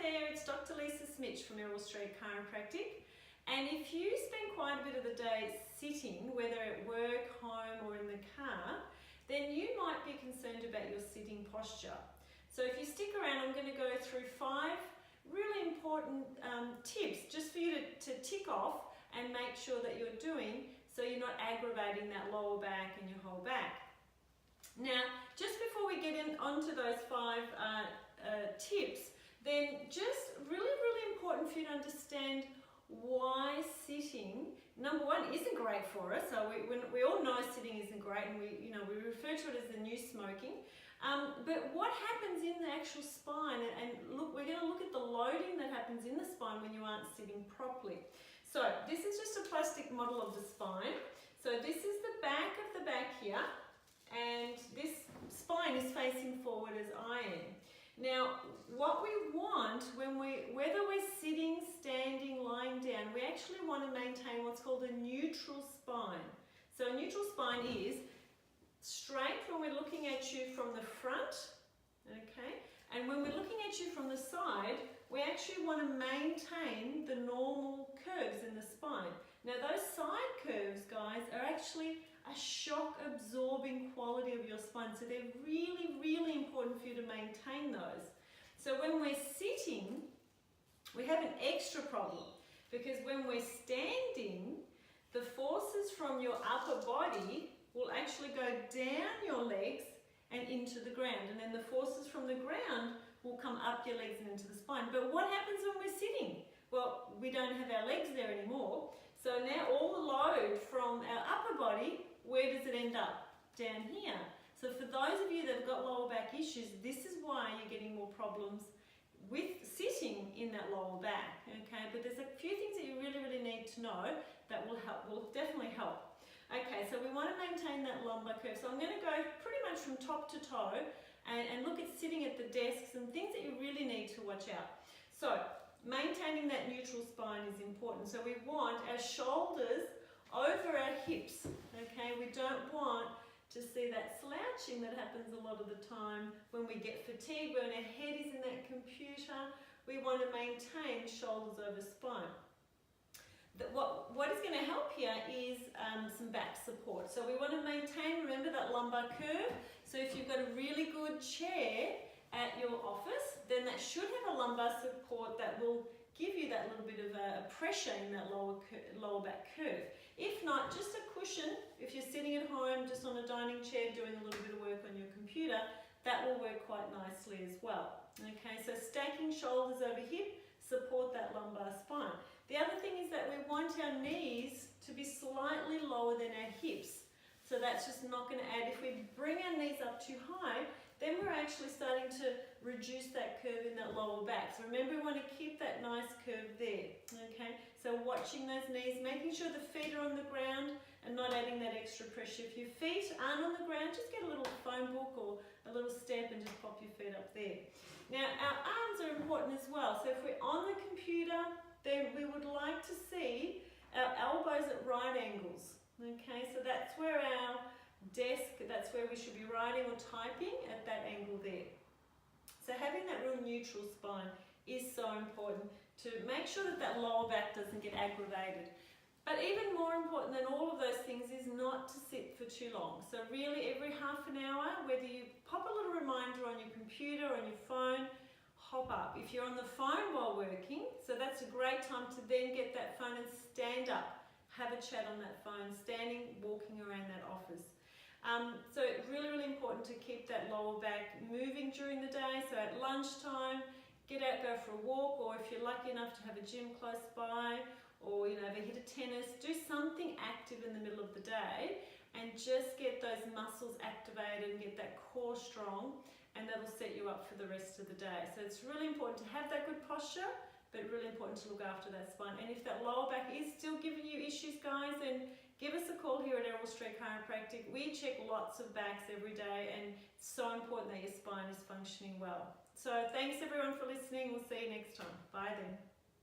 there, it's Dr. Lisa Smitch from Chiropractic. And if you spend quite a bit of the day sitting, whether at work, home or in the car, then you might be concerned about your sitting posture. So if you stick around, I'm going to go through 5 really important tips just for you to tick off and make sure that you're doing so you're not aggravating that lower back and your whole back. Now, just before we get onto those 5 tips, then just really important for you to understand why sitting, number one, isn't great for us. So we all know sitting isn't great, and we refer to it as the new smoking. But what happens in the actual spine, and look, we're going to look at the loading that happens in the spine when you aren't sitting properly. So this is just a plastic model of the spine. So this is the back of the back here, and this spine is facing forward as I am. Now, what we want whether we're sitting, standing, lying down, we actually want to maintain what's called a neutral spine. So a neutral spine is straight when we're looking at you from the front, okay? And when we're looking at you from the side, we actually want to maintain the normal curves in the spine. Now those side curves, guys, are actually a shock absorbing quality of your spine. So they're really important for you to maintain those. So when we're sitting, we have an extra problem because when we're standing, the forces from your upper body will actually go down your legs and into the ground. And then the forces from the ground will come up your legs and into the spine. But what happens when we're sitting? Well, we don't have our legs there anymore. So now all the load from our upper body, where does it end up? Down here. So for those of you that have got lower back issues, this is why you're getting more problems with sitting in that lower back, okay? But there's a few things that you really need to know that will definitely help. Okay, so we want to maintain that lumbar curve. So I'm going to go pretty much from top to toe and look at sitting at the desks and things that you really need to watch out. So maintaining that neutral spine is important. So we want our shoulders over our hips, okay? We don't want to see that slouching that happens a lot of the time when we get fatigued, when our head is in that computer. We want to maintain shoulders over spine. What is going to help here is some back support. So we want to maintain, remember, that lumbar curve. So if you've got a really good chair at your office, then that should have a lumbar support that will give you that little bit of pressure in that lower back curve. If not, just a cushion. If you're sitting at home just on a dining chair doing a little bit of work on your computer, that will work quite nicely as well. Okay, so stacking shoulders over hip, support that lumbar spine. The other thing is that we want our knees to be slightly lower than our hips. So that's just not going to add. If we bring our knees up too high, then we're actually starting to reduce that curve in that lower back. So remember, we want to keep that nice curve there, okay? So watching those knees, making sure the feet are on the ground and not adding that extra pressure. If your feet aren't on the ground, just get a little phone book or a little step and just pop your feet up there. Now, our arms are important as well. So if we're on the computer, then we would like to see our elbows at right angles, okay? So that's where our desk, that's where we should be writing or typing, at that angle there. So having that real neutral spine is so important to make sure that that lower back doesn't get aggravated. But even more important than all of those things is not to sit for too long. So really every half an hour, whether you pop a little reminder on your computer or on your phone, hop up. If you're on the phone while working, so that's a great time to then get that phone and stand up, have a chat on that phone, standing, walking around that office. So it's really important to keep that lower back moving during the day. So at lunchtime, get out, go for a walk, or if you're lucky enough to have a gym close by, or have a hit of tennis, do something active in the middle of the day and just get those muscles activated and get that core strong, and that'll set you up for the rest of the day. So it's really important to have that good posture, but really important to look after that spine. And if that lower back is still giving you issues, guys, then give us a call here at Chiropractic. We check lots of backs every day, and it's so important that your spine is functioning well. So thanks everyone for listening. We'll see you next time. Bye then.